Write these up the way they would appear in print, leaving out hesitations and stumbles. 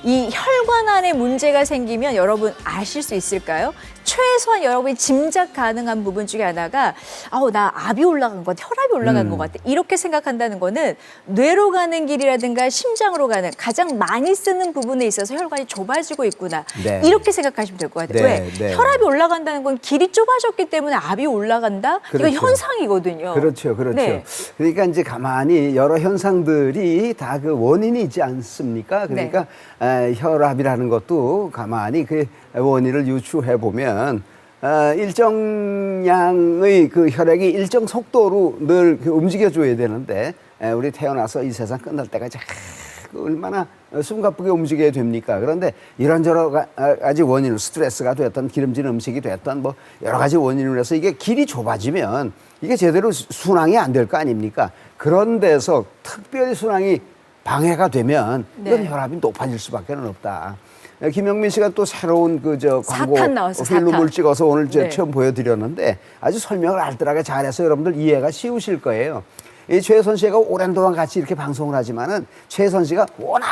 이 혈관 안에 문제가 생기면 여러분 아실 수 있을까요? 최소한 여러분이 짐작 가능한 부분 중에 하나가 나 압이 올라간 것 같아, 혈압이 올라간 것 같아 이렇게 생각한다는 거는 뇌로 가는 길이라든가 심장으로 가는 가장 많이 쓰는 부분에 있어서 혈관이 좁아지고 있구나 네. 이렇게 생각하시면 될 것 같아요. 네, 왜? 네. 혈압이 올라간다는 건 길이 좁아졌기 때문에 압이 올라간다? 그렇죠. 이건 현상이거든요. 그렇죠. 네. 그러니까 이제 가만히 여러 현상들이 다 그 원인이 있지 않습니까? 그러니까 혈압이라는 것도 가만히 그 원인을 유추해 보면 일정 양의 그 혈액이 일정 속도로 늘 그 움직여줘야 되는데 우리 태어나서 이 세상 끝날 때까지 얼마나 숨가쁘게 움직여야 됩니까? 그런데 이런저런 가지 원인으로 스트레스가 됐던 기름진 음식이 됐던 뭐 여러 가지 원인으로 해서 이게 길이 좁아지면 이게 제대로 순항이 안 될 거 아닙니까? 그런 데서 특별히 순항이 방해가 되면 이건 혈압이 높아질 수밖에 없다. 김영민 씨가 또 새로운 광고 필름을 찍어서 오늘 처음 보여드렸는데 아주 설명을 알뜰하게 잘해서 여러분들 이해가 쉬우실 거예요. 이 최선 씨가 오랜 동안 같이 이렇게 방송을 하지만은 최선 씨가 워낙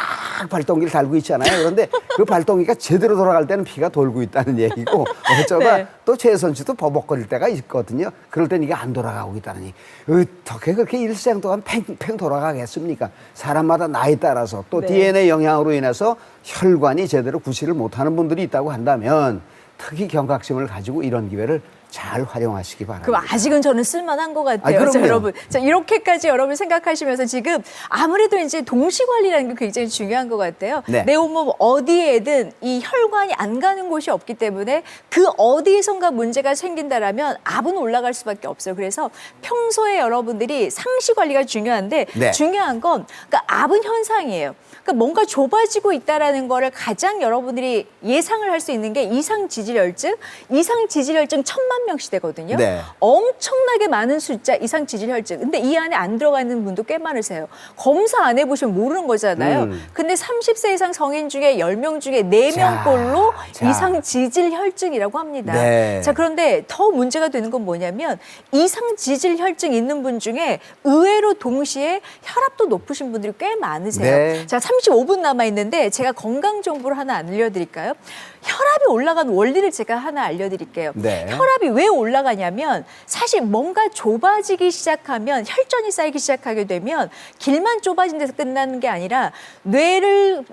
발동기를 달고 있잖아요. 그런데 그 발동기가 제대로 돌아갈 때는 피가 돌고 있다는 얘기고 어쩌다 또 최선 씨도 버벅거릴 때가 있거든요. 그럴 땐 이게 안 돌아가고 있다는 얘기. 어떻게 그렇게 일생 동안 팽팽 돌아가겠습니까? 사람마다 나이 따라서 또 DNA 영향으로 인해서 혈관이 제대로 구실을 못하는 분들이 있다고 한다면 특히 경각심을 가지고 이런 기회를 잘 활용하시기 바랍니다. 그럼 아직은 저는 쓸만한 것 같아요. 자, 여러분. 자, 이렇게까지 여러분 생각하시면서 지금 아무래도 이제 동시 관리라는 게 굉장히 중요한 것 같아요. 내 온몸 어디에든 이 혈관이 안 가는 곳이 없기 때문에 그 어디에선가 문제가 생긴다라면 압은 올라갈 수밖에 없어요. 그래서 평소에 여러분들이 상시 관리가 중요한데 중요한 건 그러니까 압은 현상이에요. 그러니까 뭔가 좁아지고 있다라는 거를 가장 여러분들이 예상을 할 수 있는 게 이상 지질혈증 1000만 명씩 되거든요. 엄청나게 많은 숫자 이상 지질혈증. 근데 이 안에 안 들어가 있는 분도 꽤 많으세요. 검사 안 해보시면 모르는 거잖아요. 근데 30세 이상 성인 중에 10명 중에 4명꼴로 이상 지질혈증이라고 합니다. 자, 그런데 더 문제가 되는 건 뭐냐면 이상 지질혈증 있는 분 중에 의외로 동시에 혈압도 높으신 분들이 꽤 많으세요. 자, 35분 남아있는데 제가 건강 정보를 하나 알려드릴까요? 혈압이 올라간 원리를 제가 하나 알려드릴게요. 혈압이 왜 올라가냐면 사실 뭔가 좁아지기 시작하면 혈전이 쌓이기 시작하게 되면 길만 좁아진 데서 끝나는 게 아니라 뇌로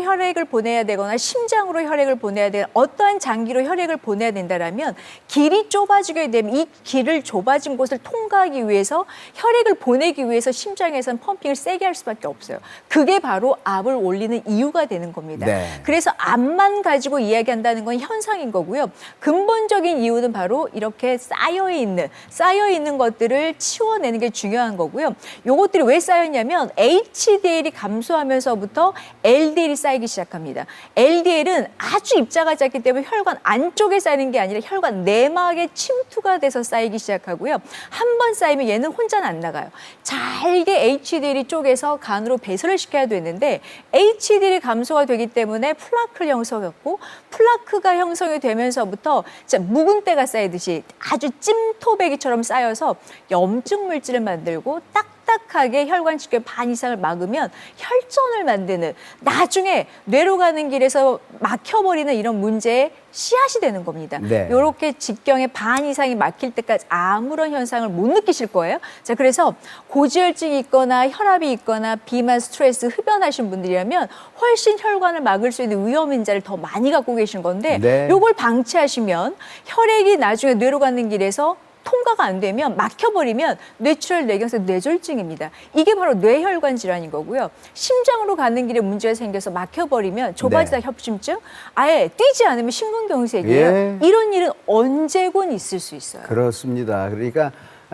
혈액을 보내야 되거나 심장으로 혈액을 보내야 되는 어떠한 장기로 혈액을 보내야 된다라면 길이 좁아지게 되면 이 길을 좁아진 곳을 통과하기 위해서 혈액을 보내기 위해서 심장에서는 펌핑을 세게 할 수밖에 없어요. 그게 바로 압을 올리는 이유가 되는 겁니다. 그래서 압만 가지고 이야기한다는 건 현상인 거고요. 근본적인 이유는 바로 이렇게 쌓여있는 것들을 치워내는 게 중요한 거고요. 요것들이 왜 쌓였냐면 HDL이 감소하면서부터 LDL이 쌓이기 시작합니다. LDL은 아주 입자가 작기 때문에 혈관 안쪽에 쌓이는 게 아니라 혈관 내막에 침투가 돼서 쌓이기 시작하고요. 한 번 쌓이면 얘는 혼자는 안 나가요. 잘게 HDL이 쪼개서 간으로 배설을 시켜야 되는데 HDL이 감소가 되기 때문에 플라크를 형성했고 플라크가 형성이 되면서부터 진짜 묵은 때가 쌓이듯이 아주 찜토배기처럼 쌓여서 염증 물질을 만들고 딱딱하게 혈관 직계 반 이상을 막으면 혈전을 만드는 나중에 뇌로 가는 길에서 막혀버리는 이런 문제의 씨앗이 되는 겁니다. 이렇게 직경의 반 이상이 막힐 때까지 아무런 현상을 못 느끼실 거예요. 자, 그래서 고지혈증이 있거나 혈압이 있거나 비만, 스트레스, 흡연하신 분들이라면 훨씬 혈관을 막을 수 있는 위험 인자를 더 많이 갖고 계신 건데 요걸 방치하시면 혈액이 나중에 뇌로 가는 길에서 통과가 안 되면 막혀버리면 뇌출혈 뇌경색 뇌졸중입니다. 이게 바로 뇌혈관 질환인 거고요. 심장으로 가는 길에 문제가 생겨서 막혀버리면 좁아지다 협심증 아예 뛰지 않으면 심근경색이에요. 이런 일은 언제건 있을 수 있어요. 그렇습니다. 그러니까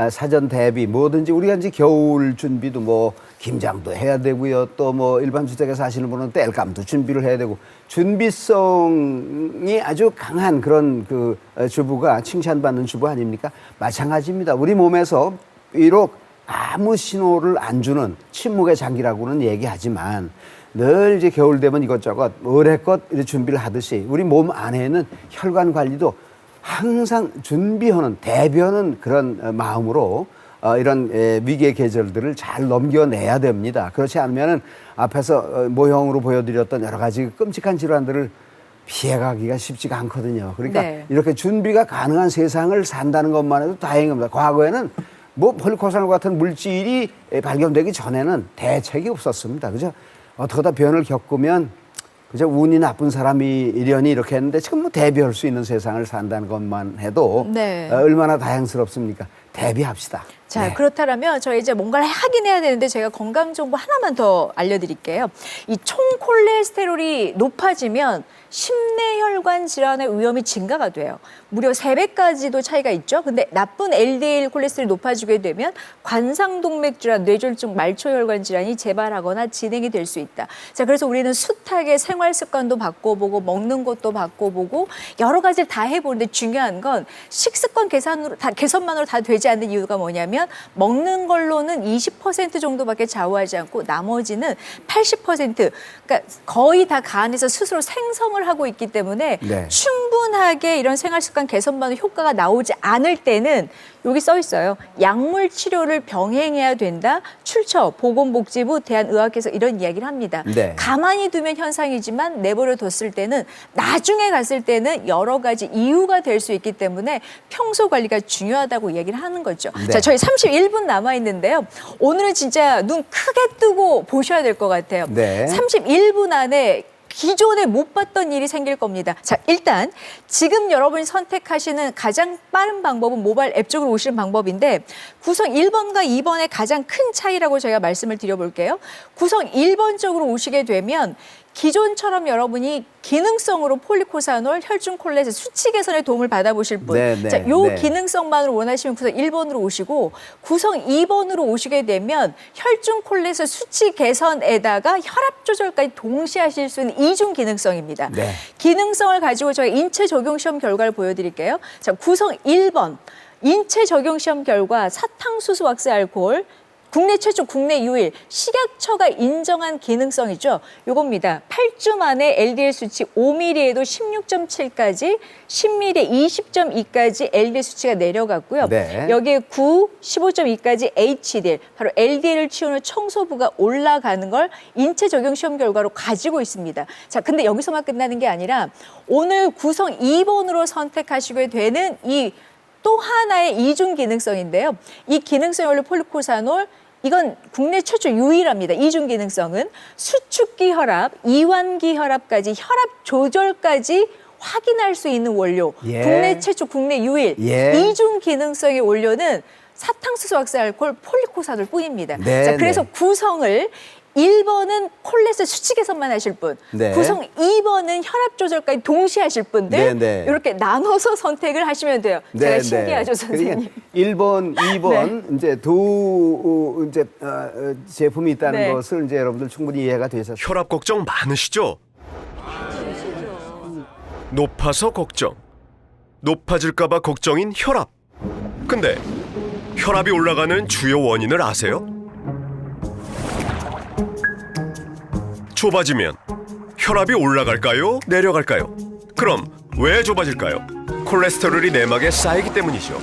사전 대비 뭐든지 우리가 이제 겨울 준비도 뭐 김장도 해야 되고요. 또 뭐 일반 주택에 사시는 분은 땔감도 준비를 해야 되고 준비성이 아주 강한 그런 그 주부가 칭찬받는 주부 아닙니까? 마찬가지입니다. 우리 몸에서 비록 아무 신호를 안 주는 침묵의 장기라고는 얘기하지만 늘 이제 겨울 되면 이것저것 의뢰껏 준비를 하듯이 우리 몸 안에는 혈관 관리도 항상 준비하는 대비하는 그런 마음으로 이런 위기의 계절들을 잘 넘겨내야 됩니다. 그렇지 않으면은 앞에서 모형으로 보여드렸던 여러 가지 끔찍한 질환들을 피해가기가 쉽지가 않거든요. 그러니까 네. 이렇게 준비가 가능한 세상을 산다는 것만 해도 다행입니다. 과거에는 뭐 폴리코사놀 같은 물질이 발견되기 전에는 대책이 없었습니다. 그죠? 어떡하다 변을 겪으면 그저 운이 나쁜 사람이려니 이렇게 했는데 지금 뭐 대비할 수 있는 세상을 산다는 것만 해도 네. 얼마나 다양스럽습니까? 대비합시다. 자, 네. 그렇다면 저희 이제 뭔가를 하긴 해야 되는데 제가 건강 정보 하나만 더 알려드릴게요. 이 총 콜레스테롤이 높아지면 심내혈관 질환의 위험이 증가가 돼요. 무려 3배까지도 차이가 있죠. 근데 나쁜 LDL 콜레스테롤이 높아지게 되면 관상동맥 질환, 뇌졸중, 말초혈관 질환이 재발하거나 진행이 될 수 있다. 자, 그래서 우리는 숱하게 생활 습관도 바꿔보고 먹는 것도 바꿔보고 여러 가지를 다 해보는데 중요한 건 식습관 개선만으로 다 되지 않는 이유가 뭐냐면 먹는 걸로는 20% 정도밖에 좌우하지 않고 나머지는 80%, 그러니까 거의 다 간 안에서 스스로 생성을 하고 있기 때문에 네. 충분하게 이런 생활 습관 개선만으로 효과가 나오지 않을 때는 여기 써 있어요. 약물 치료를 병행해야 된다. 출처 보건복지부 대한의학회에서 이런 이야기를 합니다. 네. 가만히 두면 현상이지만 내버려 뒀을 때는 나중에 갔을 때는 여러 가지 이유가 될 수 있기 때문에 평소 관리가 중요하다고 이야기를 하는 거죠. 네. 자, 저희 31분 남아 있는데요. 오늘은 진짜 눈 크게 뜨고 보셔야 될 것 같아요. 네. 31분 안에 기존에 못 봤던 일이 생길 겁니다. 자, 일단 지금 여러분이 선택하시는 가장 빠른 방법은 모바일 앱 쪽으로 오시는 방법인데 구성 1번과 2번의 가장 큰 차이라고 저희가 말씀을 드려볼게요. 구성 1번 쪽으로 오시게 되면 기존처럼 여러분이 기능성으로 폴리코사놀, 혈중 콜레스테롤 수치 개선에 도움을 받아보실 분. 네, 네, 자, 요 네. 기능성만으로 원하시면 구성 1번으로 오시고 구성 2번으로 오시게 되면 혈중 콜레스테롤 수치 개선에다가 혈압 조절까지 동시에 하실 수 있는 이중 기능성입니다. 네. 기능성을 가지고 저희 인체 적용 시험 결과를 보여드릴게요. 자, 구성 1번 인체 적용 시험 결과 사탕수수 왁스 알코올 국내 최초, 국내 유일, 식약처가 인정한 기능성이죠. 요겁니다. 8주 만에 LDL 수치 5mm에도 16.7까지, 10mm에 20.2까지 LDL 수치가 내려갔고요. 네. 여기에 9, 15.2까지 HDL, 바로 LDL을 치우는 청소부가 올라가는 걸 인체 적용 시험 결과로 가지고 있습니다. 자, 근데 여기서만 끝나는 게 아니라 오늘 구성 2번으로 선택하시게 되는 이 또 하나의 이중 기능성인데요. 이 기능성이 원래 폴리코사놀, 이건 국내 최초 유일합니다. 이중 기능성은 수축기 혈압, 이완기 혈압까지 혈압 조절까지 확인할 수 있는 원료. 예. 국내 최초, 국내 유일. 예. 이중 기능성의 원료는 사탕수수 왁스 알코올 폴리코사놀 뿐입니다. 네, 자, 그래서 네. 구성을 1번은 콜레스테롤 수치 개선만 하실 분, 네. 구성 2번은 혈압 조절까지 동시에 하실 분들 네, 네. 이렇게 나눠서 선택을 하시면 돼요. 제가 신기하죠, 선생님. 그러니까 1번, 2번 이제 두 제품이 있다는 네. 것을 이제 여러분들 충분히 이해가 되셨어요. 혈압 걱정 많으시죠? 높아서 걱정. 높아질까봐 걱정인 혈압. 근데 혈압이 올라가는 주요 원인을 아세요? 좁아지면 혈압이 올라갈까요? 내려갈까요? 그럼 왜 좁아질까요? 콜레스테롤이 내막에 쌓이기 때문이죠.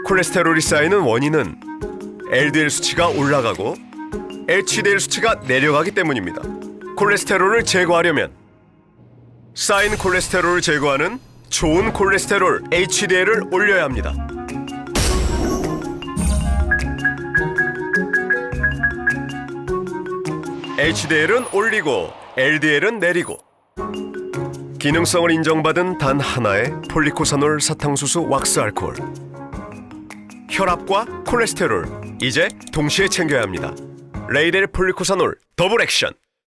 콜레스테롤이 쌓이는 원인은 LDL 수치가 올라가고 HDL 수치가 내려가기 때문입니다. 콜레스테롤을 제거하려면 쌓인 콜레스테롤을 제거하는 좋은 콜레스테롤 HDL을 올려야 합니다. HDL은 올리고 LDL은 내리고 기능성을 인정받은 단 하나의 폴리코사놀 사탕수수 왁스 알코올. 혈압과 콜레스테롤 이제 동시에 챙겨야 합니다. 레이델 폴리코사놀 더블 액션.